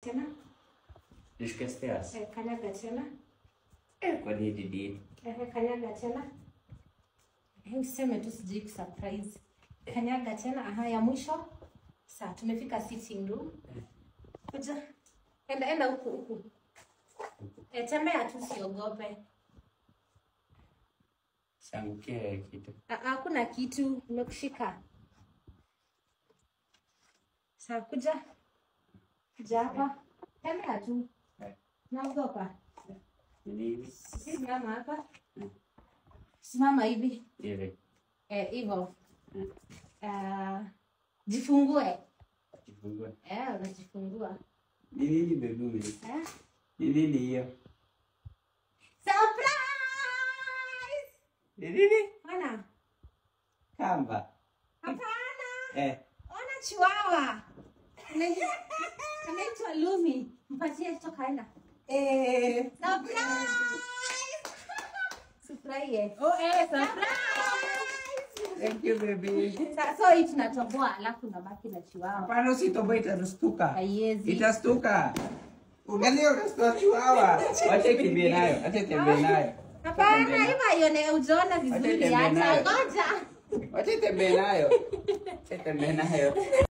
Tena? Discuss this. Kanyaga tena. What did you do? Kanyaga tena. Useme tu sijui kusurprise. Kanyaga tena. Aha, ya mwisho. Sasa tumefika sitting room. Kuja. Enda huku. Tembea tu usiogope. Sangukia kitu. Hakuna kitu, nimekushika. Sasa kuja. Kuja hapa. Tembea tu. Naogopa. Nini? Simama hapa. Simama hivi. Hivi. Hivyo. Jifungue. Jifungue. Unajifungua. Nini baby? Nini hiyo? Surprise! Nini? Ona. Kamba. Hapana. Ona chiwawa. Anaitwa Lumi. Mpatie toka enda. Surprise! Surprise. Surprise! Thank you baby. So hii tunatoboa alafu unabaki na chiwawa. Hapana usitoboe itastuka. Haiwezi. Itastuka. Ungalio unastua chiwawa. Wacha kimbie nayo. Acha tembee nayo. Hapana, hivi ione ujaona vizuri hata ngoja. Wacha tembee nayo.